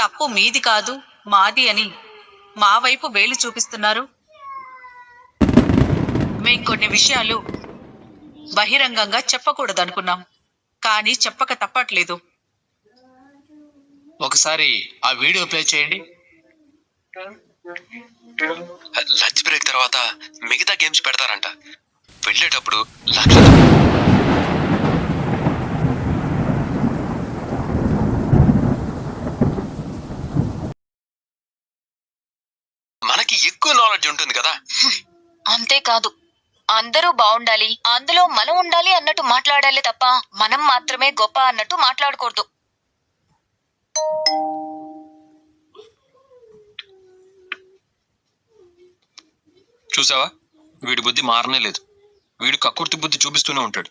తప్పు మీది కాదు మాది అని మా వైపు వేలు చూపిస్తున్నారు. మేం కొన్ని విషయాలు బహిరంగంగా చెప్పకూడదనుకున్నాం, కానీ చెప్పక తప్పట్లేదు. ఒకసారి ఆ వీడియో ప్లే చేయండి. లంచ్ బ్రేక్ తర్వాత మిగతా గేమ్స్ పెడతారంట. వెళ్ళేటప్పుడు మనకి ఎక్కువ నాలెడ్జ్ ఉంటుంది కదా. అంతేకాదు, అందరూ బాగుండాలి, అందులో మనం ఉండాలి అన్నట్టు మాట్లాడాలి తప్ప మనం మాత్రమే గొప్ప అన్నట్టు మాట్లాడకూడదు. చూసావా, వీడి బుద్ధి మారనే లేదు. వీడు కక్కుర్తి బుద్ధి చూపిస్తూనే ఉంటాడు.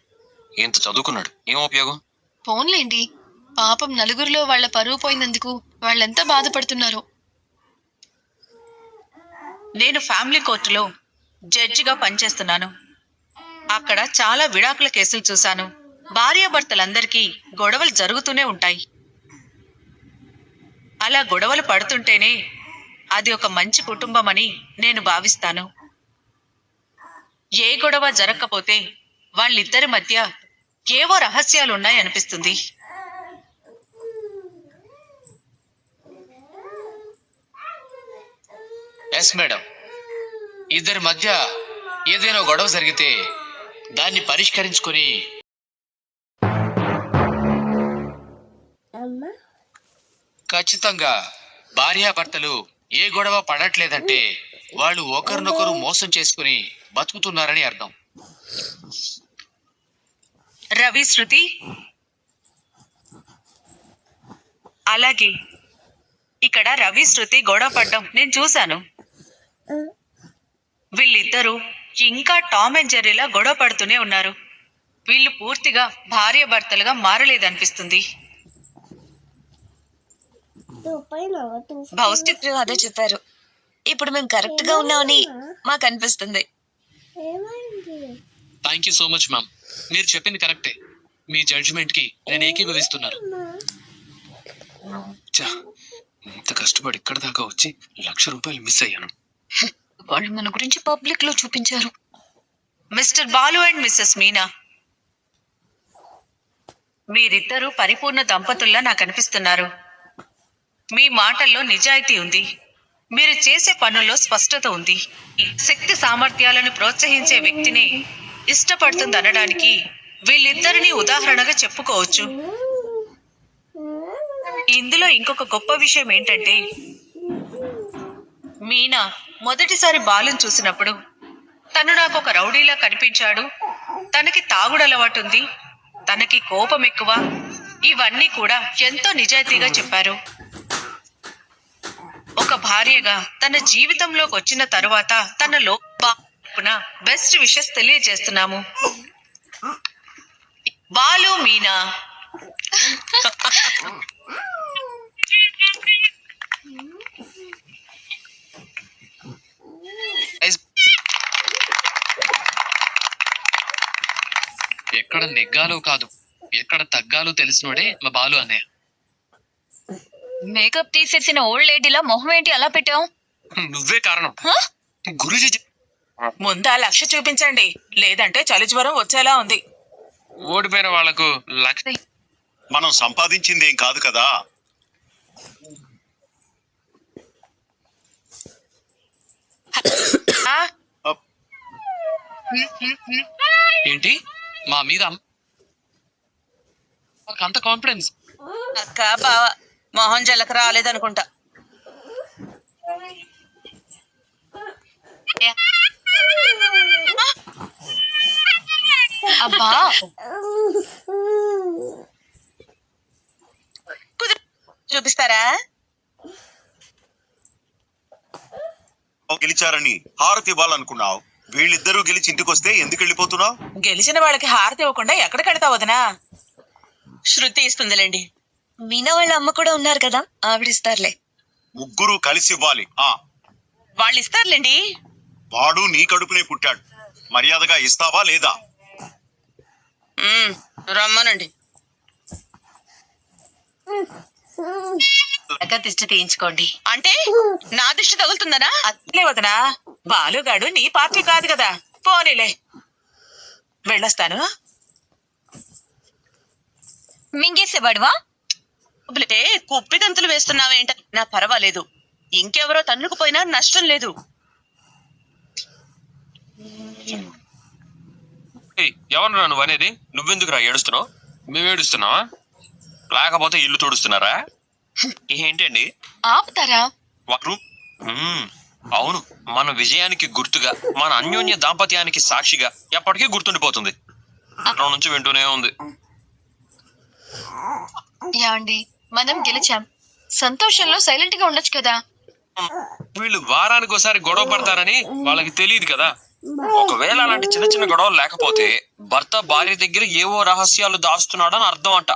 ఎంత చదువుకున్నాడు, ఏం ఉపయోగం? ఫోన్లేండి, పాపం నలుగురిలో వాళ్ల పరువు పోయినందుకు వాళ్ళెంత బాధపడుతున్నారు. నేను ఫ్యామిలీ కోర్టులో జడ్జిగా పనిచేస్తున్నాను. అక్కడ చాలా విడాకుల కేసులు చూశాను. భార్యాభర్తలందరికీ గొడవలు జరుగుతూనే ఉంటాయి. అలా గొడవలు పడుతుంటేనే అది ఒక మంచి కుటుంబం అని నేను భావిస్తాను. ఏ గొడవ జరగకపోతే వాళ్ళిద్దరి మధ్య ఏవో రహస్యాలున్నాయి అనిపిస్తుంది. ఎస్ మేడం, ఇద్దరి మధ్య ఏదైనా గొడవ జరిగితే దాన్ని పరిష్కరించుకొని ఖచ్చితంగా భార్యాభర్తలు ఏ గొడవ పడట్లేదంటే వాళ్ళు ఒకరినొకరు మోసం చేసుకుని బతుకుతున్నారని అర్థం. రవి, శృతి, అలాగే ఇక్కడ రవి శృతి గొడవ పడ్డం నేను చూశాను. వీళ్ళిద్దరూ ఇంకా టామ్ అండ్ జెర్రీలా గొడవ పడుతూనే ఉన్నారు. వీళ్ళు పూర్తిగా భార్యాభర్తలుగా మారలేదనిపిస్తుంది. భౌతిక అదే చెప్పారు. ఇప్పుడు మేము కరెక్ట్ గా ఉన్నామని మాకు అనిపిస్తుంది. Thank you so much ma'am. మీరు చెప్పింది కరెక్టే. మీ జడ్జిమెంట్ కి నేను ఏకీభవిస్తున్నాను. ఇంత కష్టపడి ఇక్కడ దాకా వచ్చి ₹1,00,000 మిస్ అయ్యాను. వాళ్ళు మన గురించి పబ్లిక్ లో చూపించారు. Mister Balu and Mrs Meena, మీరిద్దరూ పరిపూర్ణ దంపతుల్లా నాకు అనిపిస్తున్నారు. మీ మాటల్లో నిజాయితీ ఉంది. మీరు చేసే పనుల్లో స్పష్టత ఉంది. శక్తి సామర్థ్యాలను ప్రోత్సహించే వ్యక్తిని ఇష్టపడుతుందనడానికి వీళ్ళిద్దరిని ఉదాహరణగా చెప్పుకోవచ్చు. ఇందులో ఇంకొక గొప్ప విషయం ఏంటంటే, మీనా మొదటిసారి బాలుని చూసినప్పుడు తను నాకు ఒక రౌడీలా కనిపించాడు, తనకి తాగుడు అలవాటు ఉంది, తనకి కోపం ఎక్కువ, ఇవన్నీ కూడా ఎంతో నిజాయితీగా చెప్పారు. ఒక భార్యగా తన జీవితంలోకి వచ్చిన తరువాత తన లోపున బెస్ట్ విషెస్ తెలియజేస్తున్నాము. బాలు, మీనా. ఎక్కడ నెగ్గాలో కాదు, ఎక్కడ తగ్గాలో తెలిసినోడే మా బాలు అన్నయ్య. మేకప్ తీసేసిన ఓల్డ్ లేడీలా మొహం ఏంటి అలా పెట్టావు? నువ్వే కారణం. గురూజీ ముందా 1,00,000 చూపించండి, లేదంటే చలి జ్వరం వచ్చేలా ఉంది. ఓడిపోయిన వాళ్లకు 1,00,000 మనం సంపాదించిందేం కాదు కదా. ఏంటి మా మీద అంత కాన్ఫిడెన్స్? అక్క, బావ మొహం జలక రాలేదనుకుంటా. అబ్బా, చూపిస్తారా? గెలిచారని హారతి ఇవ్వాలనుకున్నావు. వీళ్ళిద్దరూ గెలిచి ఇంటికొస్తే ఎందుకు వెళ్ళిపోతున్నావు? గెలిచిన వాళ్ళకి హారతి ఇవ్వకుండా ఎక్కడికెడతావు వదినా? శృతి ఇస్తుందిలేండి. మీనా వాళ్ళ అమ్మ కూడా ఉన్నారు కదా, ఆవిడిస్తారులే. ముగ్గురు కలిసి ఇవ్వాలి. వాళ్ళు ఇస్తారులేండి. వాడు నీ కడుపునే పుట్టాడు, మర్యాదగా ఇస్తావా లేదా? రమ్మనండి. దిష్టి తీయించుకోండి. అంటే నా దిష్టి తగులుతుందనా? అట్లే వదనా, బాలుగాడు నీ పార్టీ కాదు కదా. పోనీలే, వెళ్ళొస్తాను. మింగేసేవాడువా? అంటే కుప్పిదంతులు వేస్తున్నావేంట? నా పర్వాలేదు, ఇంకెవరో తన్నుకుపోయినా నష్టం లేదు. ఎవరు నువ్వు అనేది? నువ్వెందుకురా ఏడుస్తున్నావు? మేము ఏడుస్తున్నావా? లేకపోతే ఇల్లు తుడుస్తున్నారా? ఏంటండి ఆపుతారా? వారు అవును, మన విజయానికి గుర్తుగా, మన అన్యోన్య దాంపత్యానికి సాక్షిగా ఎప్పటికీ గుర్తుండిపోతుంది. అక్కడ నుంచి వింటూనే ఉంది. యాండి, మనం గెలిచాం. సంతోషంలో సైలెంట్ గా ఉండొచ్చు కదా. వీళ్ళు వారానికి ఒకసారి గొడవ పడతారని వాళ్ళకి తెలియదు కదా. ఒకవేళ అలాంటి చిన్న చిన్న గొడవలు లేకపోతే భర్త భార్య దగ్గర ఏవో రహస్యాలు దాస్తున్నాడని అర్థం అంట.